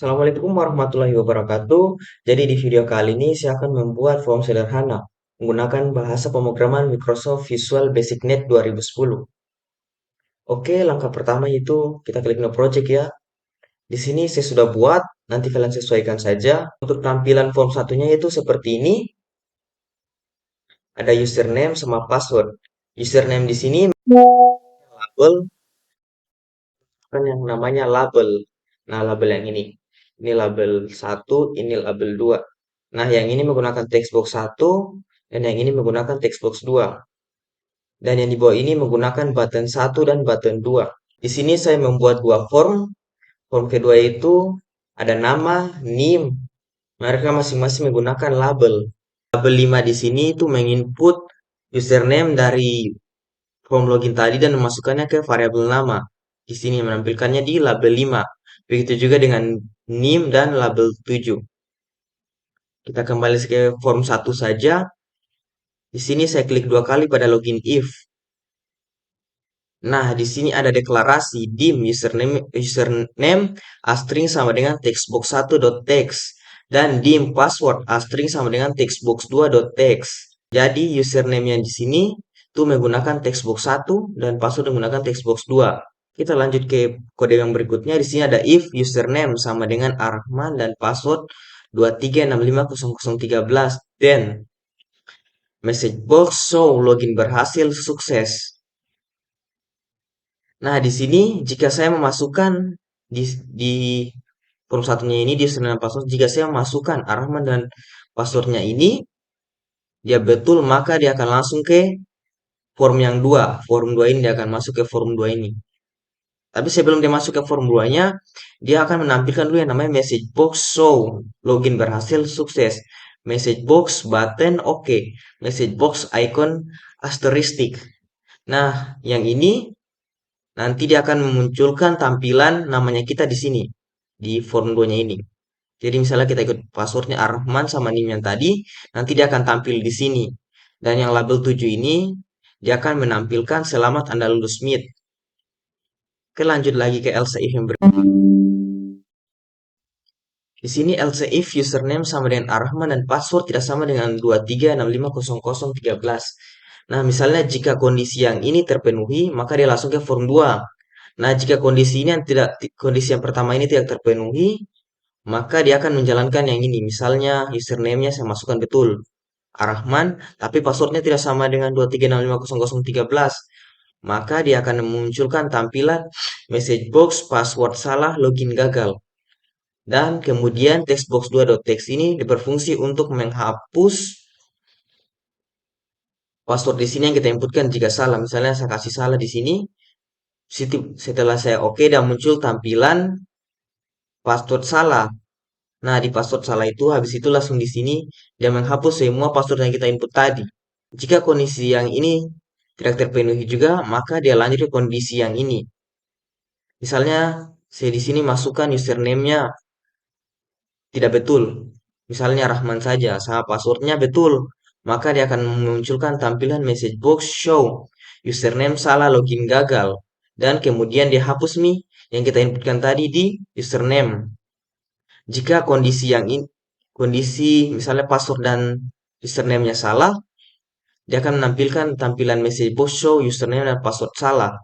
Assalamualaikum warahmatullahi wabarakatuh. Jadi di video kali ini saya akan membuat form sederhana menggunakan bahasa pemrograman Microsoft Visual Basic Net 2010. Oke, langkah pertama itu kita klik New Project ya. Di sini saya sudah buat, nanti kalian sesuaikan saja. Untuk tampilan form satunya itu seperti ini, ada username sama password. Username di sini label kan yang namanya label. Nah, label yang ini. Ini label satu, ini label 2. Nah, yang ini menggunakan textbox 1 dan yang ini menggunakan textbox 2. Dan yang di bawah ini menggunakan button 1 dan button 2. Di sini saya membuat dua form. Form kedua itu ada nama, name. Mereka masing-masing menggunakan label. Label 5 di sini itu menginput username dari form login tadi dan memasukkannya ke variabel nama. Di sini menampilkannya di label 5. Begitu juga dengan name dan label 7. Kita kembali ke form 1 saja. Di sini saya klik dua kali pada login if. Nah, di sini ada deklarasi dim username astring sama dengan textbox1.text dan dim password astring sama dengan textbox2.text. Jadi username yang di sini tuh menggunakan textbox 1 dan password menggunakan textbox 2. Kita lanjut ke kode yang berikutnya. Di sini ada if username sama dengan Arman dan password 23650013 dan message box show login berhasil sukses. Nah, di sini jika saya memasukkan di form satunya ini di username password, jika saya memasukkan Arman dan passwordnya ini dia betul, maka dia akan langsung ke form yang dua. Form 2 ini dia akan masuk ke form 2 ini. Tapi sebelum dia masuk ke form 2-nya, dia akan menampilkan dulu yang namanya message box show login berhasil sukses. Message box button oke. Message box icon asteristik. Nah, yang ini nanti dia akan memunculkan tampilan namanya kita di sini di form 2-nya ini. Jadi misalnya kita ikut passwordnya Arman sama NIM yang tadi, nanti dia akan tampil di sini. Dan yang label 7 ini dia akan menampilkan selamat Anda lulus Meet. Oke, lanjut lagi ke else if yang berikutnya. Di sini else if username sama dengan Arman dan password tidak sama dengan 23650013. Nah, misalnya jika kondisi yang ini terpenuhi, maka dia langsung ke form 2. Nah, jika kondisi yang pertama ini tidak terpenuhi, maka dia akan menjalankan yang ini. Misalnya username-nya saya masukkan betul, Arahman, tapi passwordnya tidak sama dengan 23650013. Maka dia akan memunculkan tampilan message box password salah login gagal. Dan kemudian textbox2.text ini berfungsi untuk menghapus password di sini yang kita inputkan jika salah. Misalnya saya kasih salah di sini. Setelah saya oke dan muncul tampilan password salah. Nah, di password salah itu habis itu langsung di sini dia menghapus semua password yang kita input tadi. Jika kondisi yang ini tidak terpenuhi juga, maka dia lanjut ke kondisi yang ini. Misalnya saya di sini masukkan username-nya tidak betul. Misalnya Rahman saja, sama passwordnya betul. Maka dia akan memunculkan tampilan message box show username salah login gagal. Dan kemudian dia hapus yang kita inputkan tadi di username. Jika kondisi misalnya password dan username-nya salah, dia akan menampilkan tampilan message box show username dan password salah,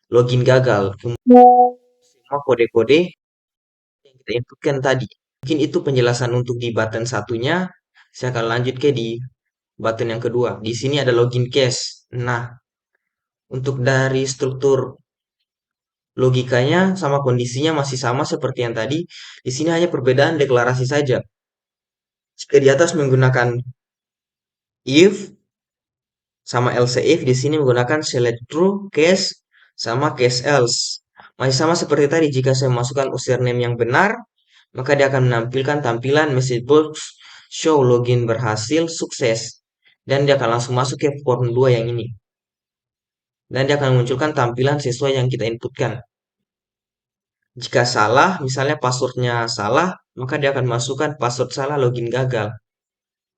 login gagal. Kemudian semua kode-kode yang kita inputkan tadi. Mungkin itu penjelasan untuk di button satunya. Saya akan lanjut ke di button yang kedua. Di sini ada login cache. Nah, untuk dari struktur logikanya sama kondisinya masih sama seperti yang tadi. Di sini hanya perbedaan deklarasi saja. Jika di atas menggunakan if sama else if, di sini menggunakan select true, case, sama case else. Masih sama seperti tadi, jika saya masukkan username yang benar, maka dia akan menampilkan tampilan message box show login berhasil sukses. Dan dia akan langsung masuk ke form 2 yang ini. Dan dia akan memunculkan tampilan sesuai yang kita inputkan. Jika salah, misalnya passwordnya salah, maka dia akan masukkan password salah login gagal.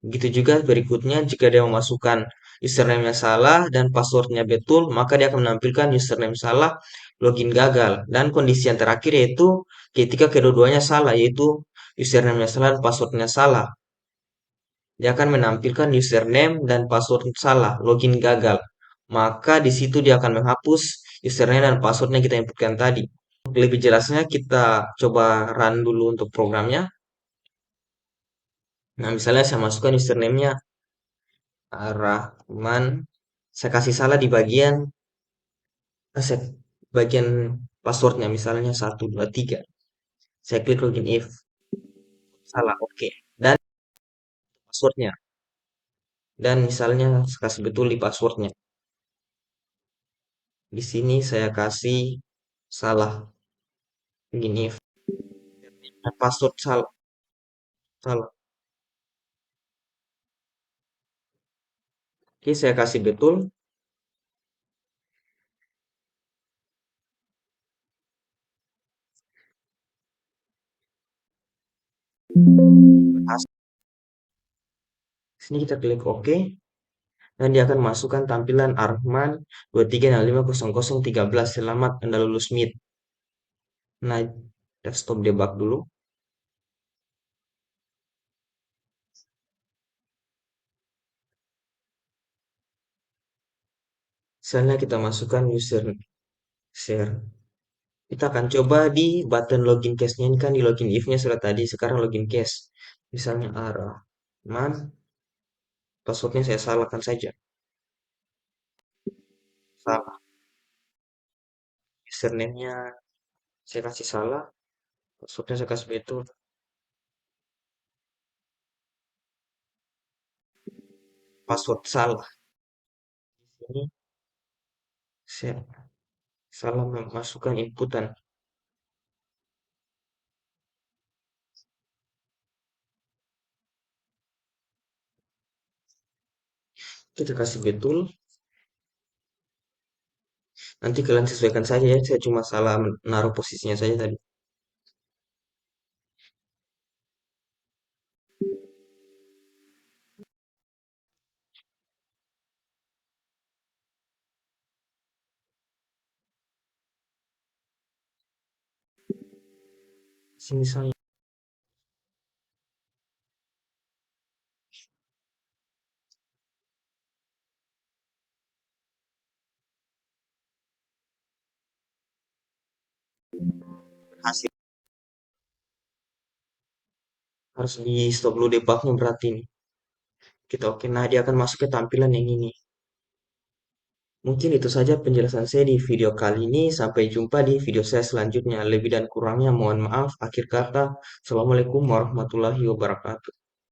Begitu juga berikutnya jika dia memasukkan username-nya salah dan passwordnya betul, maka dia akan menampilkan username salah, login gagal. Dan kondisi yang terakhir yaitu ketika kedua-duanya salah, yaitu username-nya salah dan passwordnya salah. Dia akan menampilkan username dan password salah, login gagal. Maka di situ dia akan menghapus username dan passwordnya kita inputkan tadi. Lebih jelasnya kita coba run dulu untuk programnya. Nah, misalnya saya masukkan username-nya Rahman. Saya kasih salah di bagian passwordnya, misalnya 123. Saya klik login if. Salah, oke. Dan passwordnya. Dan misalnya saya kasih betul di passwordnya. Di sini saya kasih salah. Login if. Password salah. Salah. Oke, saya kasih betul. Berhasil. Sini kita klik OK. Dan dia akan masukkan tampilan Arman 23650013. Selamat Anda lulus Meet. Nah, kita stop debug dulu. Misalnya kita masukkan user share. Kita akan coba di button login case-nya. Ini kan di login if-nya sudah tadi. Sekarang login case. Misalnya Arman. Passwordnya saya salahkan saja. Salah. Username-nya saya kasih salah. Passwordnya saya kasih betul. Password salah. Ini saya salah memasukkan inputan. Kita kasih betul. Nanti kalian sesuaikan saja ya. Saya cuma salah menaruh posisinya saja tadi. Sini saya hasil harus di stop dulu debugnya berarti ini. Kita oke. Nah, dia akan masuk ke tampilan yang ini. Mungkin itu saja penjelasan saya di video kali ini. Sampai jumpa di video saya selanjutnya. Lebih dan kurangnya mohon maaf. Akhir kata, Assalamualaikum warahmatullahi wabarakatuh.